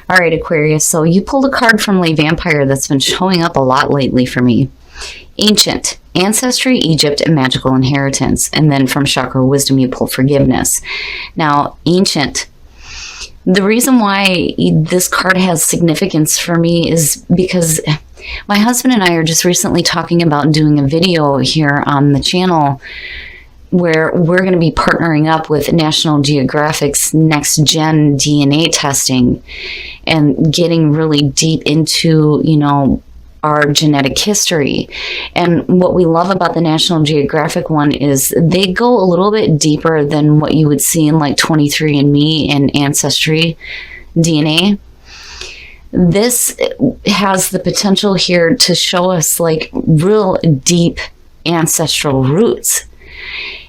All right, Aquarius. So you pulled a card from Lay Vampire that's been showing up a lot lately for me. Ancient, ancestry, Egypt, and magical inheritance. And then from Chakra Wisdom, you pull forgiveness. Now, ancient. The reason why this card has significance for me is because my husband and I are just recently talking about doing a video here on the channel where we're going to be partnering up with National Geographic's next gen DNA testing and getting really deep into, our genetic history. And what we love about the National Geographic one is they go a little bit deeper than what you would see in like 23andMe and Ancestry DNA. This has the potential here to show us like real deep ancestral roots.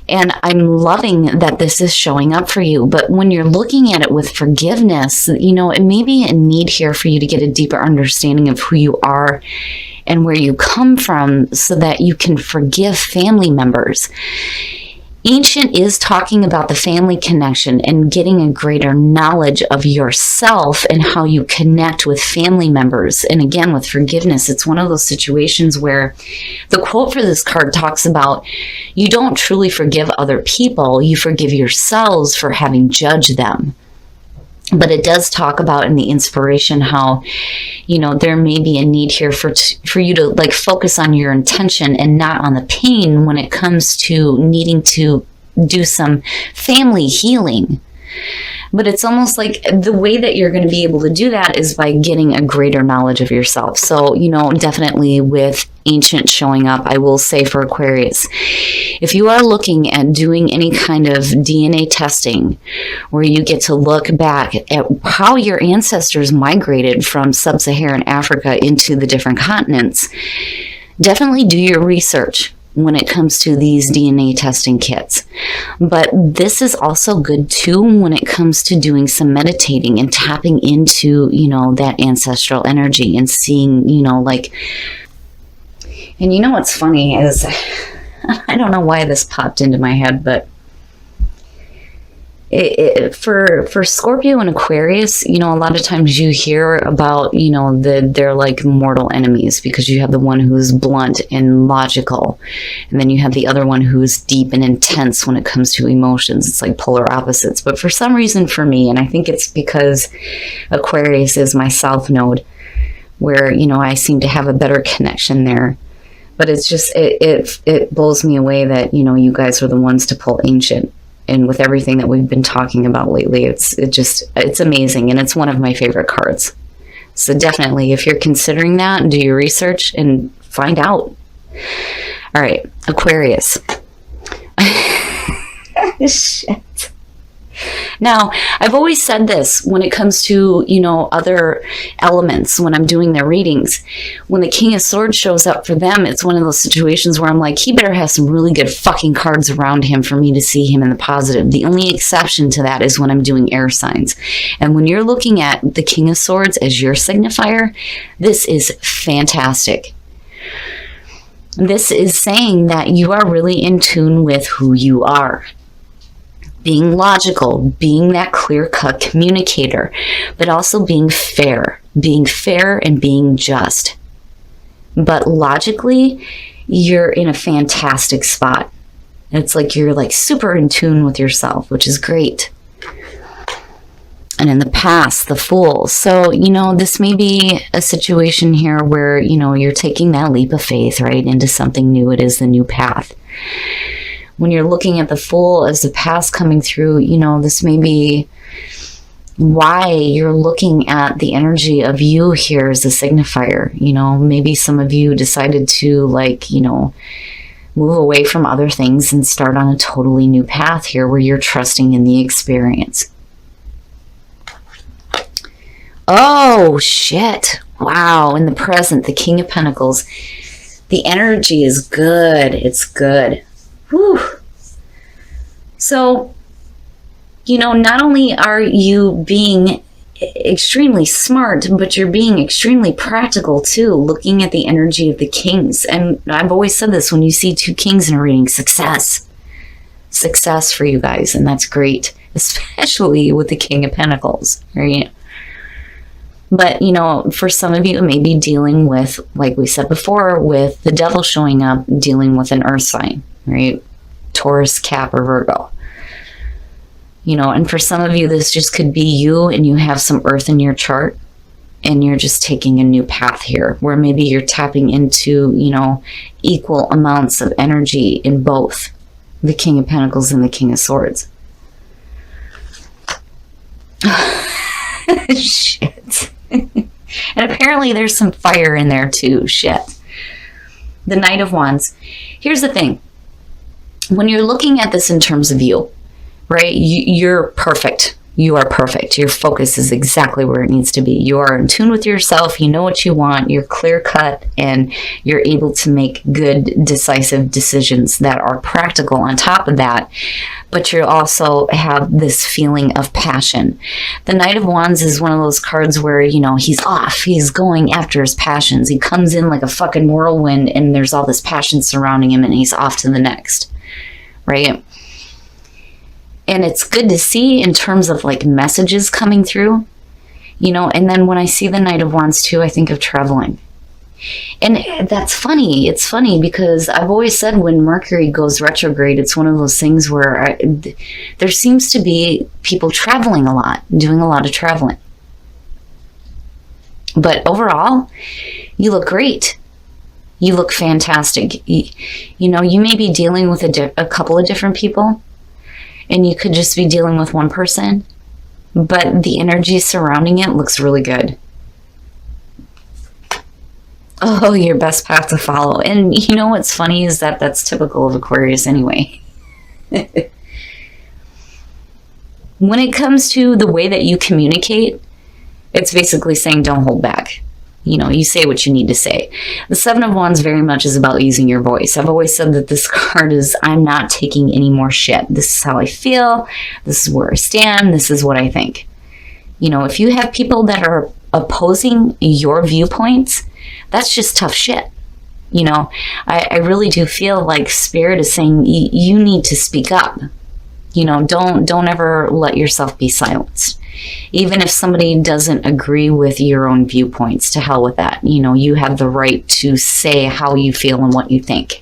And I'm loving that this is showing up for you. But when you're looking at it with forgiveness, it may be a need here for you to get a deeper understanding of who you are and where you come from so that you can forgive family members. Ancient is talking about the family connection and getting a greater knowledge of yourself and how you connect with family members. And again, with forgiveness, it's one of those situations where the quote for this card talks about you don't truly forgive other people, you forgive yourselves for having judged them. But it does talk about in the inspiration how, there may be a need here for you to like focus on your intention and not on the pain when it comes to needing to do some family healing. But it's almost like the way that you're going to be able to do that is by getting a greater knowledge of yourself. So, definitely with ancient showing up, I will say for Aquarius, if you are looking at doing any kind of DNA testing where you get to look back at how your ancestors migrated from sub-Saharan Africa into the different continents, definitely do your research when it comes to these DNA testing kits. But this is also good too when it comes to doing some meditating and tapping into, that ancestral energy and seeing, and what's funny is, I don't know why this popped into my head, but for Scorpio and Aquarius, a lot of times you hear about, they're like mortal enemies because you have the one who's blunt and logical, and then you have the other one who's deep and intense when it comes to emotions. It's like polar opposites. But for some reason for me, and I think it's because Aquarius is my south node, where, I seem to have a better connection there. But it's just, it blows me away that, you guys are the ones to pull ancient. And with everything that we've been talking about lately, it's amazing. And it's one of my favorite cards. So definitely, if you're considering that, do your research and find out. All right, Aquarius. Shit. Now, I've always said this when it comes to, other elements when I'm doing their readings. When the King of Swords shows up for them, it's one of those situations where I'm like, he better have some really good fucking cards around him for me to see him in the positive. The only exception to that is when I'm doing air signs. And when you're looking at the King of Swords as your signifier, this is fantastic. This is saying that you are really in tune with who you are. Being logical, being that clear-cut communicator, but also being fair and being just. But logically, you're in a fantastic spot. It's like you're like super in tune with yourself, which is great. And in the past, the Fool. So, this may be a situation here where, you're taking that leap of faith, right, into something new. It is the new path. When you're looking at the Fool as the past coming through, this may be why you're looking at the energy of you here as a signifier. Maybe some of you decided to move away from other things and start on a totally new path here where you're trusting in the experience. Oh, shit. Wow. In the present, the King of Pentacles. The energy is good. It's good. Whew. So, not only are you being extremely smart, but you're being extremely practical too, looking at the energy of the kings. And I've always said this, when you see two kings in a reading, success for you guys. And that's great, especially with the King of Pentacles, right? But, for some of you, it may be dealing with, like we said before, with the devil showing up, dealing with an earth sign, right? Taurus, Cap, or Virgo. And for some of you, this just could be you and you have some earth in your chart and you're just taking a new path here where maybe you're tapping into, equal amounts of energy in both the King of Pentacles and the King of Swords. Shit. And apparently there's some fire in there too. Shit. The Knight of Wands. Here's the thing. When you're looking at this in terms of you, right? You're perfect. You are perfect. Your focus is exactly where it needs to be. You are in tune with yourself. You know what you want. You're clear cut and you're able to make good, decisive decisions that are practical on top of that. But you also have this feeling of passion. The Knight of Wands is one of those cards where, he's off. He's going after his passions. He comes in like a fucking whirlwind and there's all this passion surrounding him and he's off to the next. Right? And it's good to see in terms of like messages coming through, and then when I see the Knight of Wands too, I think of traveling. And that's funny. It's funny because I've always said when Mercury goes retrograde, it's one of those things where there seems to be people traveling a lot, doing a lot of traveling. But overall, you look great. You look fantastic. You may be dealing with a couple of different people. And you could just be dealing with one person, but the energy surrounding it looks really good. Oh, your best path to follow. And what's funny is that that's typical of Aquarius anyway. When it comes to the way that you communicate, it's basically saying don't hold back. You say what you need to say. The Seven of Wands very much is about using your voice. I've always said that this card is, I'm not taking any more shit. This is how I feel. This is where I stand. This is what I think. If you have people that are opposing your viewpoints, that's just tough shit. I really do feel like Spirit is saying you need to speak up. Don't ever let yourself be silenced. Even if somebody doesn't agree with your own viewpoints, to hell with that. You have the right to say how you feel and what you think.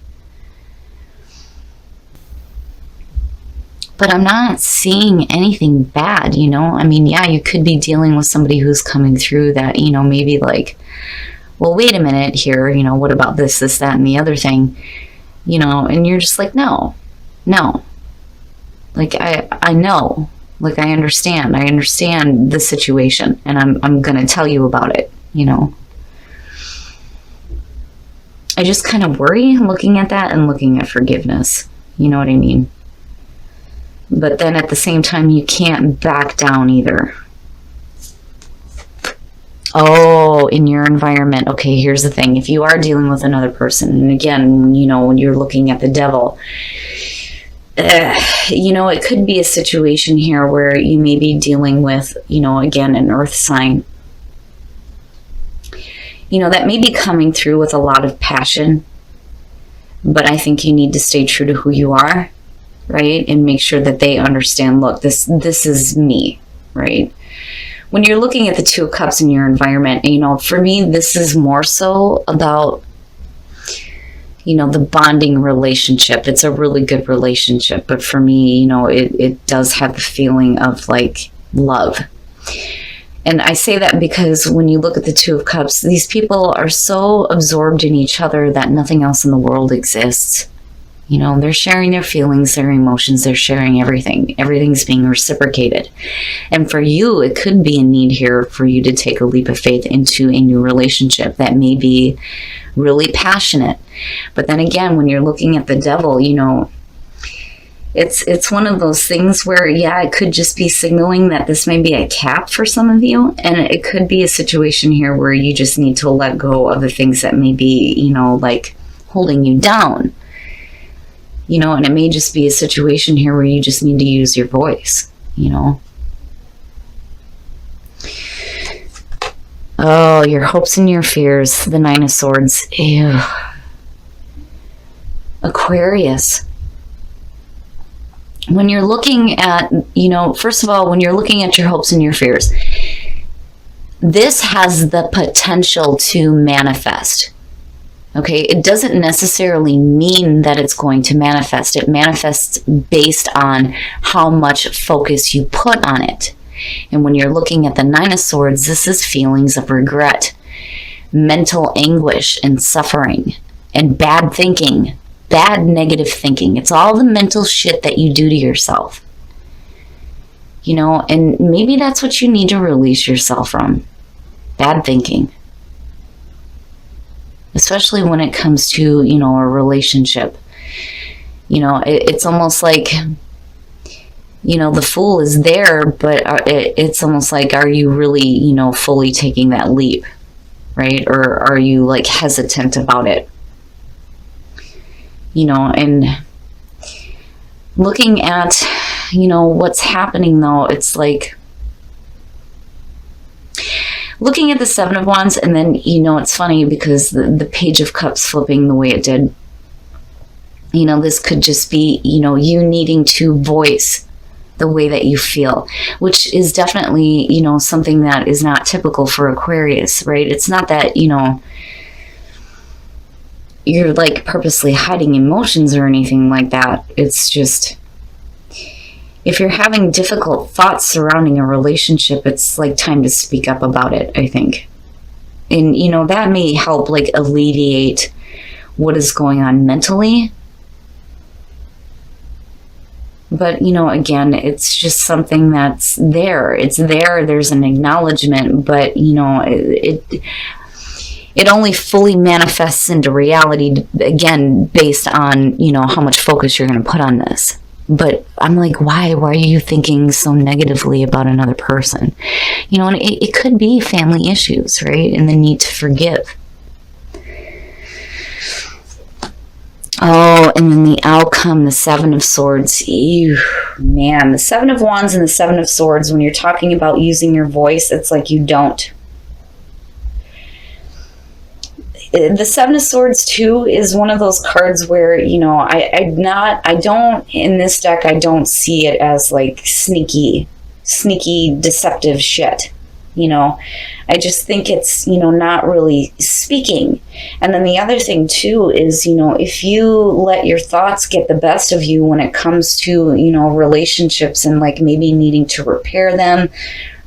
But I'm not seeing anything bad, yeah, you could be dealing with somebody who's coming through that, maybe like, well, wait a minute here, what about this, that, and the other thing, and you're just like, no. Like, I know. Like, I understand the situation, and I'm going to tell you about it, I just kind of worry looking at that and looking at forgiveness. You know what I mean? But then at the same time, you can't back down either. Oh, in your environment. Okay, here's the thing. If you are dealing with another person, and again, when you're looking at the devil, it could be a situation here where you may be dealing with, again, an earth sign. That may be coming through with a lot of passion, but I think you need to stay true to who you are, right? And make sure that they understand, look, this is me, right? When you're looking at the Two of Cups in your environment, for me, this is more so about the bonding relationship. It's a really good relationship, but for me, it does have the feeling of like love. And I say that because when you look at the Two of Cups, these people are so absorbed in each other that nothing else in the world exists. They're sharing their feelings, their emotions, they're sharing everything. Everything's being reciprocated. And for you, it could be a need here for you to take a leap of faith into a new relationship that may be really passionate. But then again, when you're looking at the devil, it's one of those things where, yeah, it could just be signaling that this may be a cap for some of you. And it could be a situation here where you just need to let go of the things that may be, like holding you down. And it may just be a situation here where you just need to use your voice, Oh, your hopes and your fears, the Nine of Swords. Ew. Aquarius. When you're looking at, first of all, when you're looking at your hopes and your fears, this has the potential to manifest. Okay, it doesn't necessarily mean that it's going to manifest. It manifests based on how much focus you put on it. And when you're looking at the Nine of Swords, this is feelings of regret, mental anguish and suffering, and bad thinking, bad negative thinking. It's all the mental shit that you do to yourself. You know, and maybe that's what you need to release yourself from. Bad thinking. Especially when it comes to, you know, a relationship. You know, it's almost like, you know, the Fool is there, but it's almost like, are you really, you know, fully taking that leap, right? Or are you like hesitant about it? You know, and looking at, you know, what's happening though, it's like, looking at the Seven of Wands, and then, you know, it's funny because the Page of Cups flipping the way it did, you know, this could just be, you know, you needing to voice the way that you feel, which is definitely, you know, something that is not typical for Aquarius, right? It's not that, you know, you're like purposely hiding emotions or anything like that. It's just, if you're having difficult thoughts surrounding a relationship, it's like time to speak up about it, I think. And, you know, that may help like alleviate what is going on mentally. But, you know, again, it's just something that's there. It's there. There's an acknowledgement, but, you know, it only fully manifests into reality, again, based on, you know, how much focus you're going to put on this. But I'm like, why are you thinking so negatively about another person? You know, and it could be family issues, right? And the need to forgive. Oh, and then the outcome, the Seven of Swords. Ew, man, the Seven of Wands and the Seven of Swords, when you're talking about using your voice, it's like you don't. The Seven of Swords too is one of those cards where, you know, I don't, in this deck, I don't see it as like sneaky, deceptive shit. You know, I just think it's, you know, not really speaking. And then the other thing too is, you know, if you let your thoughts get the best of you when it comes to, you know, relationships and like maybe needing to repair them,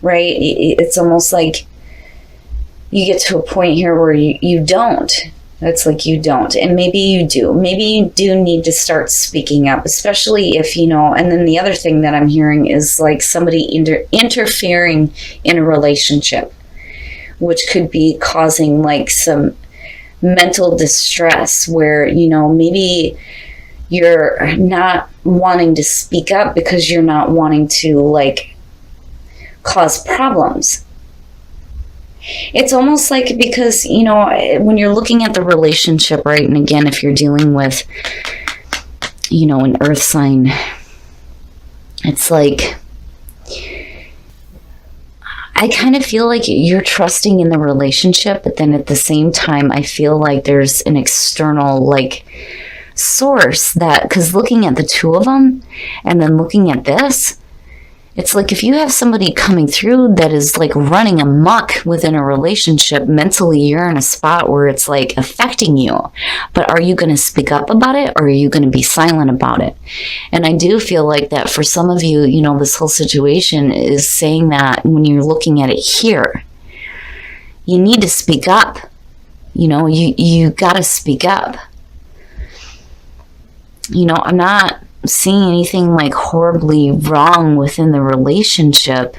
right? It's almost like you get to a point here where you don't. It's like you don't. And maybe you do. Maybe you do need to start speaking up, especially if, you know, and then the other thing that I'm hearing is like somebody interfering in a relationship, which could be causing like some mental distress where, you know, maybe you're not wanting to speak up because you're not wanting to like cause problems. It's almost like, because, you know, when you're looking at the relationship, right, and again, if you're dealing with, you know, an earth sign, it's like, I kind of feel like you're trusting in the relationship, but then at the same time, I feel like there's an external, like, source that, because looking at the two of them, and then looking at this, it's like if you have somebody coming through that is like running amok within a relationship, mentally you're in a spot where it's like affecting you. But are you going to speak up about it, or are you going to be silent about it? And I do feel like that for some of you, you know, this whole situation is saying that when you're looking at it here, you need to speak up. You know, you got to speak up. You know, I'm not seeing anything like horribly wrong within the relationship,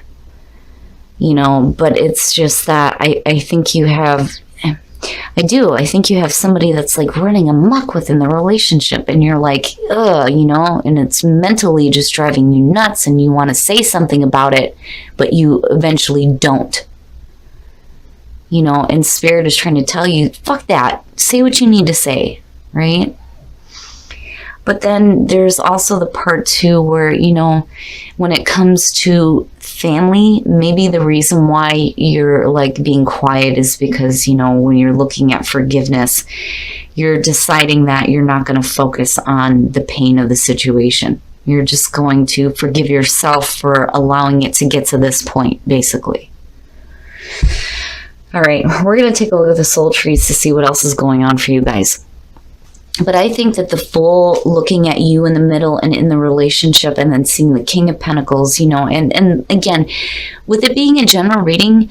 you know, but it's just that I think you have, I think you have somebody that's like running amok within the relationship, and you're like, ugh, you know, and it's mentally just driving you nuts, and you want to say something about it, but you eventually don't. You know, and Spirit is trying to tell you, fuck that, say what you need to say, right? But then there's also the part too where, you know, when it comes to family, maybe the reason why you're like being quiet is because, you know, when you're looking at forgiveness, you're deciding that you're not going to focus on the pain of the situation. You're just going to forgive yourself for allowing it to get to this point, basically. All right, we're going to take a look at the soul trees to see what else is going on for you guys. But I think that the full looking at you in the middle and in the relationship, and then seeing the King of Pentacles, and again, with it being a general reading,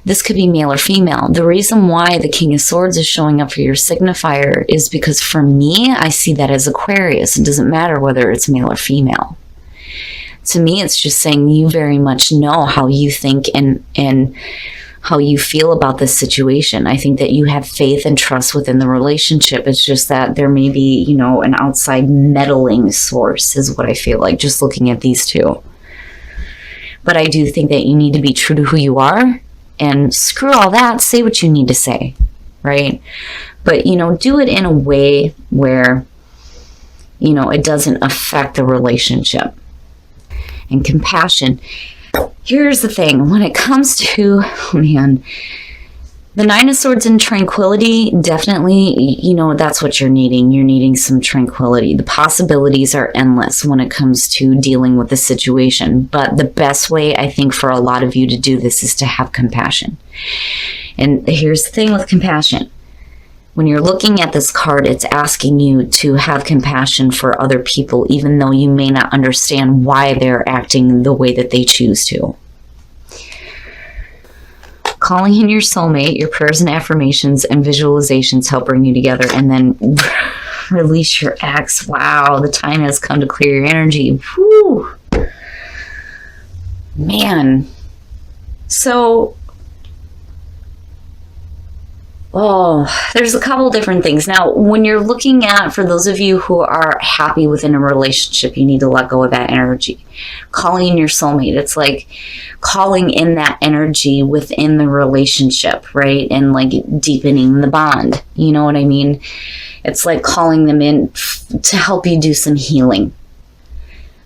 this could be male or female. The reason why the King of Swords is showing up for your signifier is because for me, I see that as Aquarius. It doesn't matter whether it's male or female. To me, it's just saying you very much know how you think and how you feel about this situation. I think that you have faith and trust within the relationship. It's just that there may be, an outside meddling source is what I feel like, just looking at these two. But I do think that you need to be true to who you are, and screw all that, say what you need to say, right? But, do it in a way where, it doesn't affect the relationship. And compassion. Here's the thing, when it comes to, the Nine of Swords and tranquility, definitely, that's what you're needing. You're needing some tranquility. The possibilities are endless when it comes to dealing with the situation. But the best way, I think, for a lot of you to do this is to have compassion. And here's the thing with compassion. When you're looking at this card, it's asking you to have compassion for other people, even though you may not understand why they're acting the way that they choose to. Calling in your soulmate, your prayers and affirmations and visualizations help bring you together, and then release your ex. Wow, the time has come to clear your energy. Whew. Man. So, there's a couple different things. Now, when you're looking at, for those of you who are happy within a relationship, you need to let go of that energy. Calling in your soulmate, it's like calling in that energy within the relationship, right? And like deepening the bond. You know what I mean? It's like calling them in to help you do some healing,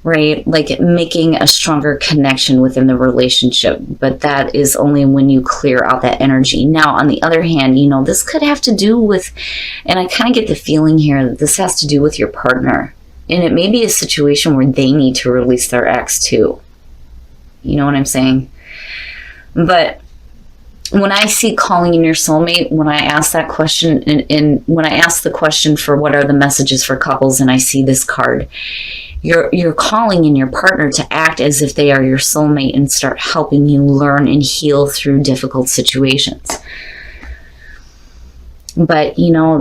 right? Like making a stronger connection within the relationship. But that is only when you clear out that energy. Now, on the other hand, this could have to do with, and I kind of get the feeling here that this has to do with your partner. And it may be a situation where they need to release their ex too. You know what I'm saying? But when I see calling in your soulmate, when I ask that question, and when I ask the question for what are the messages for couples, and I see this card, you're calling in your partner to act as if they are your soulmate and start helping you learn and heal through difficult situations. But,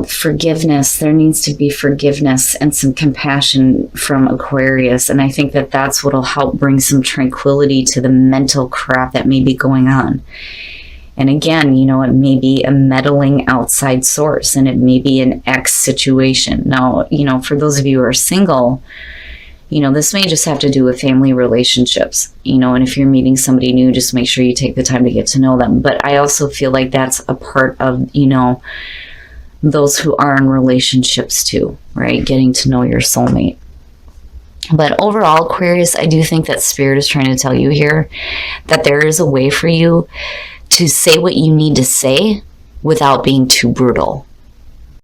forgiveness, there needs to be forgiveness and some compassion from Aquarius. And I think that that's what will help bring some tranquility to the mental crap that may be going on. And again, it may be a meddling outside source, and it may be an ex situation. Now, for those of you who are single, this may just have to do with family relationships, and if you're meeting somebody new, just make sure you take the time to get to know them. But I also feel like that's a part of, those who are in relationships too, right? Getting to know your soulmate. But overall, Aquarius, I do think that Spirit is trying to tell you here that there is a way for you to say what you need to say without being too brutal.